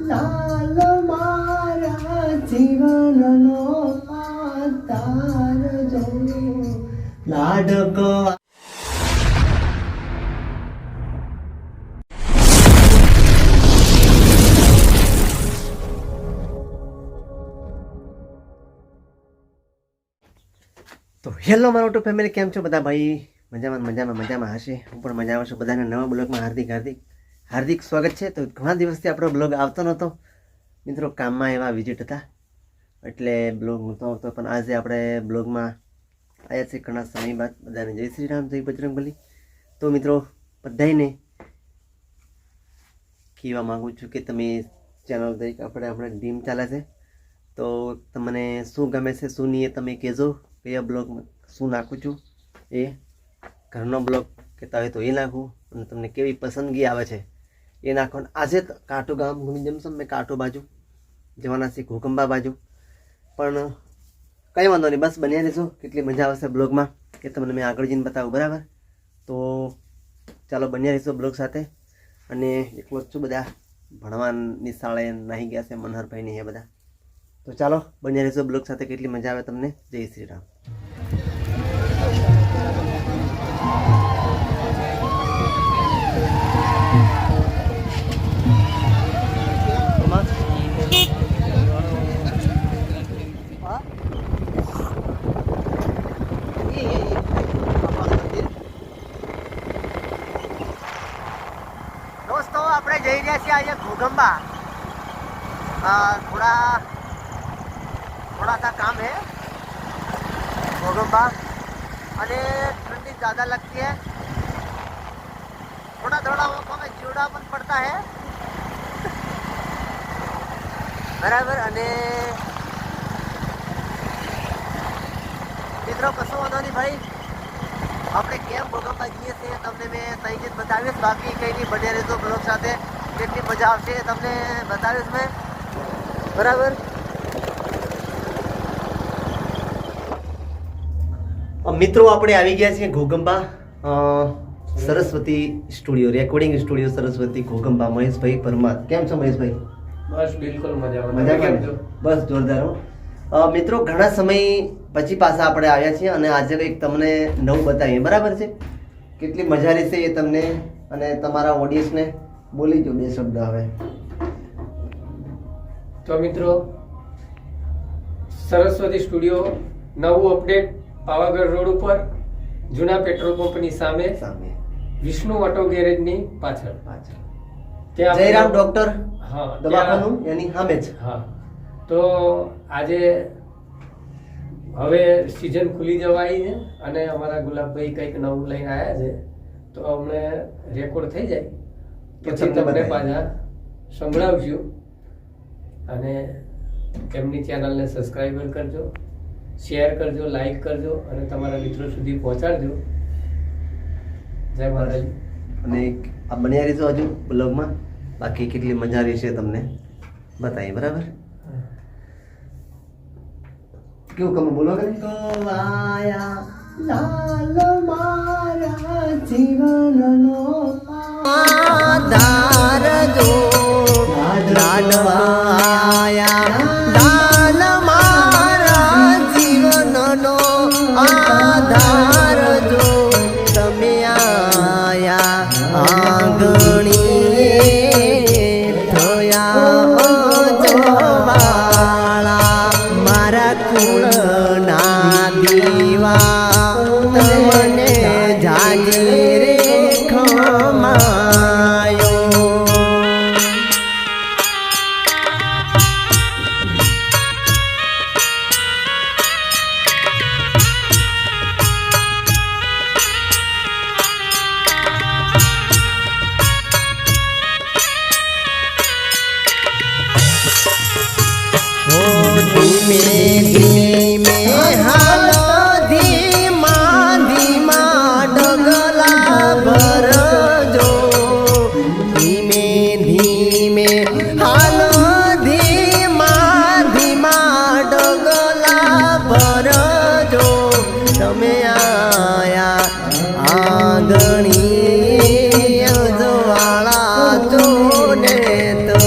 લાલ મારા જીવનનો આધાર જો લાડકો. તો હેલો મારો ટુ ફેમિલી, કેમ છો બધા ભાઈ? મજામાં હશે. હું પણ મજામાં છું. બધાને નવા બ્લોગમાં હાર્દિક સ્વાગત છે. તો ઘણા દિવસથી આપણો બ્લોગ આવતો નહોતો મિત્રો, કામમાં એવા વિઝિટ હતા એટલે બ્લોગ નહોતો આવતો. પણ આજે આપણે બ્લોગમાં આવ્યા છીએ ઘણા સમય બાદ. બધાને જય શ્રી રામ, જય બજરંગબલી. તો મિત્રો બધાને કહેવા માગું છું કે તમે ચેનલ તરીકે આપણે ડ્રીમ ચાલે છે, તો તમને શું ગમે છે શું નહીં એ તમે કહેજો. કયા બ્લોગમાં શું નાખું છું, એ ઘરનો બ્લોગ કહેતા હોય તો એ નાખું, અને તમને કેવી પસંદગી આવે છે એ નાખવાનું. આજે કાંઠો ગામ ઘૂમી જમશો. મેં કાંઠો બાજુ જવાના છે, ઘોકંબા બાજુ. પણ કંઈ વાંધો નહીં, બસ બન્યા રહેશો. કેટલી મજા આવશે બ્લોગમાં કે તમને મેં આગળ જઈને બતાવું, બરાબર? તો ચાલો બન્યા રહેશો બ્લોગ સાથે. અને એકલો જ છું, બધા ભણવાની શાળાએ નાહી ગયા છે, મનહરભાઈ ને એ બધા. તો ચાલો બન્યા રહેશો બ્લોગ સાથે, કેટલી મજા આવે તમને. જય શ્રી રામ. દોસ્તો આપણે જઈ રહ્યા છીએ આજે ઘોગંબા. थोड़ा सा काम है घोगंबा, અને ठंडी ज़्यादा लगती है. थोड़ा वो हमें चिवड़ा पण पड़ता है, बराबर. અને મિત્રો કશું વાંધો નહીં ભાઈ, આપણે કેમ ઘોગંબા જઈએ છીએ તમને મેં સહી જ બતાવીશ. બાકી કંઈ નહીં, બન્યા રહેજો બ્લોગ સાથે, કેટલી મજા આવશે એ તમને બતાવીશ મેં, બરાબર. મિત્રો આપણે આવી ગયા છીએ Ghoghamba, Saraswati studio, recording studio Saraswati Ghoghamba. Maheshbhai Parmar, કેમ છો મહેશભાઈ? બસ બિલકુલ મજામાં. મજા કેમ છો? બસ જોરદાર. મિત્રો ઘણા સમય પછી પાછા આપણે આવ્યા છીએ અને આજે કંઈક તમને નવું બતાવીએ, બરાબર છે? કેટલી મજા રહેશે એ તમને અને તમારા ઓડિયન્સને બોલી જો બે શબ્દ હવે. તો મિત્રો સરસ્વતી સ્ટુડિયો નવું અપડેટ, પાવાગઢ રોડ ઉપર જૂના પેટ્રોલ પંપની સામે વિષ્ણુ ઓટો ગેરેજની પાછળ ત્યાં જયરામ ડોક્ટર હા દવાખાનું એની સામે જ. હા, તો આજે હવે સીઝન ખુલી જવાય છે અને અમારા ગુલાબભાઈ કંઈક નવું લઈને આવ્યા છે, તો અમને રેકોર્ડ થઈ જાય પછી તમને પાછા સંભળાવશું. અને એમની ચેનલને સબસ્ક્રાઈબર કરજો, શેર કરજો, લાઈક કરજો અને તમારા મિત્રો સુધી પહોંચાડજો. જય માતાજી. અને આ બન્યા રહેશો હજુ બ્લોગમાં, બાકી કેટલી મજા રહેશે તમને બતાવીએ, બરાબર? કેવું તમે બોલો કે કવાયા લાલ મારા જીવનનો આધાર જો લાડવાયા લાલ મારા જીવનનો આધાર જો તમે આયા આંગણી થયા જવાળા મારા કુળના દીવા તમને જાગી રે ખમાયો. ધીમે ધીમે હાલો, ધીમા ધીમા ડગલા ભરજો. ધીમે ધીમે હાલો, ધીમા ધીમા ડગલા ભરજો. તમે આયા આંગણી અજવાળા ચોને તો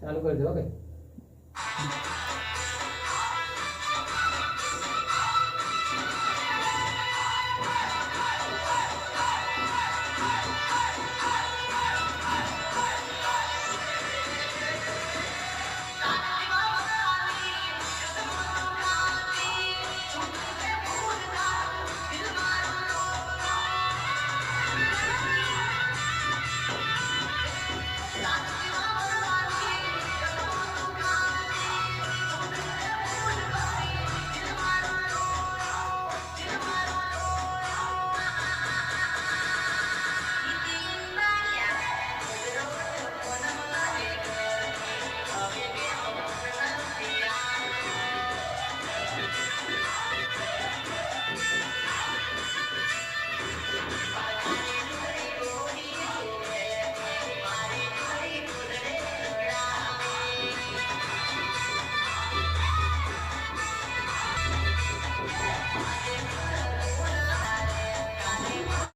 ચાલુ કરી દો. ઓકે.